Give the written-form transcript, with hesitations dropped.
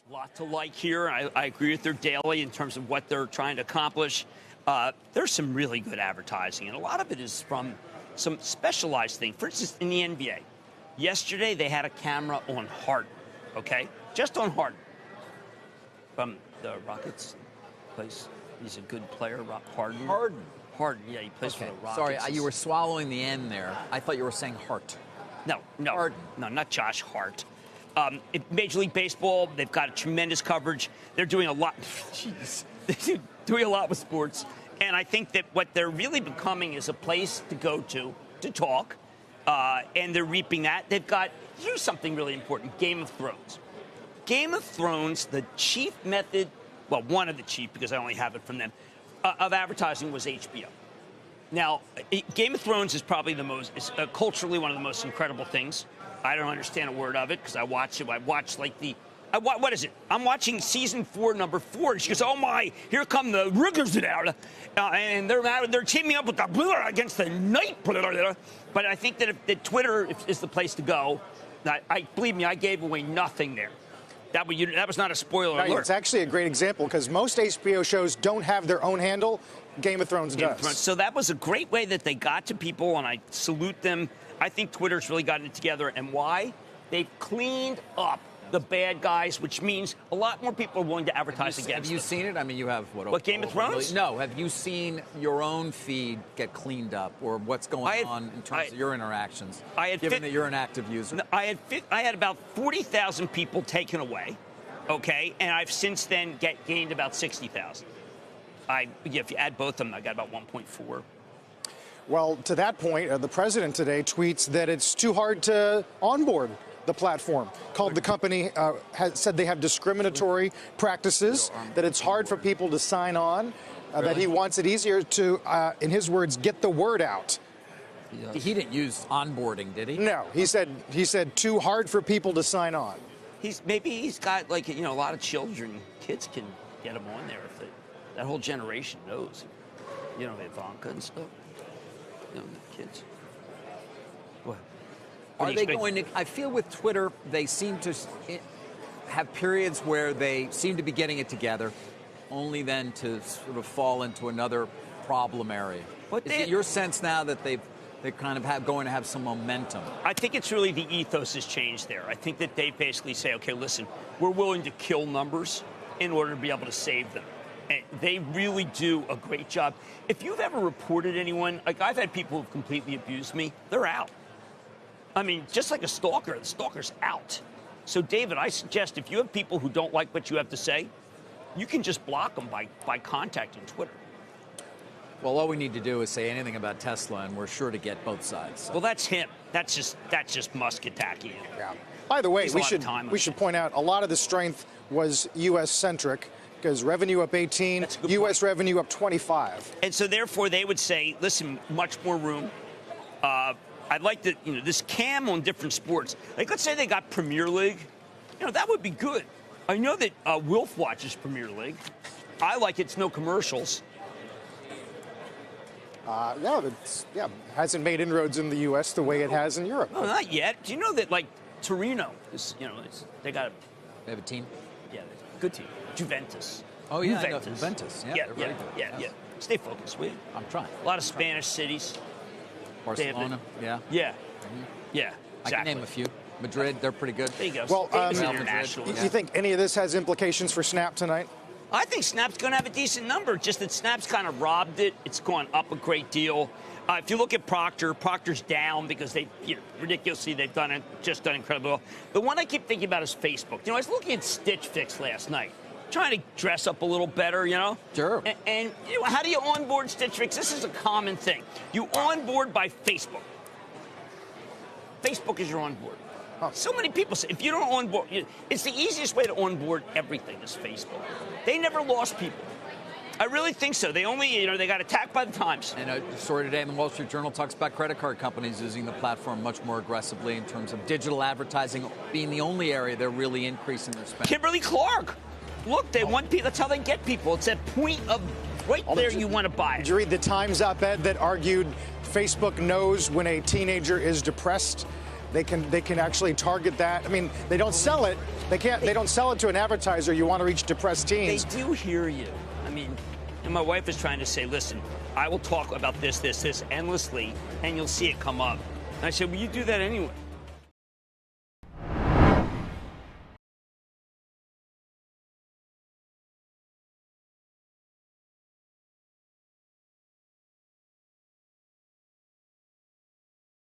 A lot to like here. I agree with their daily in terms of what they're trying to accomplish. There's some really good advertising, and a lot of it is from some specialized thing. For instance, in the NBA, yesterday they had a camera on Harden, okay? Just on Harden. From the Rockets. He's a good player, Harden. Harden, yeah, he plays for the Rockets. Sorry, you were swallowing the N there. I thought you were saying Hart. No, Harden. No, not Josh Hart. Major League Baseball, they've got tremendous coverage. They're doing a lot. Jeez. They're doing a lot with sports. And I think that what they're really becoming is a place to go to talk. And they're reaping that. They've got, here's something really important, Game of Thrones. Game of Thrones, the chief method, well, one of the chief, because I only have it from them, of advertising was HBO. Now, Game of Thrones is probably it's culturally one of the most incredible things. I don't understand a word of it because I watch it. What is it? I'm watching season 4, number 4. And she goes, oh my, here come the riggers now. And they're teaming up with the blah against the night. Blah. But I think that Twitter is the place to go. Believe me, I gave away nothing there. That was not a spoiler alert. It's actually a great example because most HBO shows don't have their own handle. Game of Thrones does. So that was a great way that they got to people, and I salute them. I think Twitter's really gotten it together. And why? They've cleaned up the bad guys, which means a lot more people are willing to advertise against them. Have you seen it? I mean, you have what Game of Thrones? No. Have you seen your own feed get cleaned up, or what's going on in terms of your interactions? Given that you're an active user, I had about 40,000 people taken away, okay, and I've since then gained about 60,000. If you add both of them, I got about 1.4. Well, to that point, the president today tweets that it's too hard to onboard the platform. Called the company, said they have discriminatory practices, that it's hard for people to sign on, that he wants it easier to, in his words, get the word out. He didn't use onboarding, did he? No, he said too hard for people to sign on. Maybe he's got a lot of children. Kids can get him on there if that whole generation knows. Ivanka and stuff. The kids. What? Are they going to? I feel with Twitter, they seem to have periods where they seem to be getting it together, only then to sort of fall into another problem area. Is it your sense now that they're kind of going to have some momentum? I think it's really the ethos has changed there. I think that they basically say, okay, listen, we're willing to kill numbers in order to be able to save them. And they really do a great job. If you've ever reported anyone, I've had people who've completely abused me, they're out. I mean, just like a stalker, the stalker's out. So, David, I suggest if you have people who don't like what you have to say, you can just block them by contacting Twitter. Well, all we need to do is say anything about Tesla, and we're sure to get both sides. So. Well, that's him. That's just Musk attacking him. Yeah. By the way, we should point out a lot of the strength was U.S.-centric. Because revenue up 18, U.S. revenue up 25. And so, therefore, they would say, listen, much more room. I'd like to, this cam on different sports. Let's say they got Premier League. That would be good. I know that Wilf watches Premier League. I like it's no commercials. Hasn't made inroads in the U.S. the way it has in Europe. No, not yet. Do you know that, Torino is, they have a team? Yeah, good team. Juventus. Oh, yeah, Juventus. Yeah. Stay focused, will you? I'm trying. A lot of Spanish cities. Barcelona, Yeah, exactly. I can name a few. Madrid, they're pretty good. There you go. Well, international. You think any of this has implications for Snap tonight? I think Snap's going to have a decent number, just that Snap's kind of robbed it. It's gone up a great deal. If you look at Procter's down because they, ridiculously, they've done incredibly well. The one I keep thinking about is Facebook. I was looking at Stitch Fix last night, trying to dress up a little better, Sure. And how do you onboard Stitch Fix? This is a common thing. You onboard by Facebook. Facebook is your onboard. Huh. So many people say, if you don't onboard, it's the easiest way to onboard everything is Facebook. They never lost people. I really think so. They only, they got attacked by the Times. And a story today in the Wall Street Journal talks about credit card companies using the platform much more aggressively in terms of digital advertising being the only area they're really increasing their spend. Kimberly-Clark. Look, they want people. That's how they get people. It's that point of right there you want to buy it. Did you read the Times op-ed that argued Facebook knows when a teenager is depressed? They can actually target that. I mean, they don't sell it. They don't sell it to an advertiser. You want to reach depressed teens. They do hear you. I mean, and my wife is trying to say, listen, I will talk about this endlessly, and you'll see it come up. And I said, well, you do that anyway.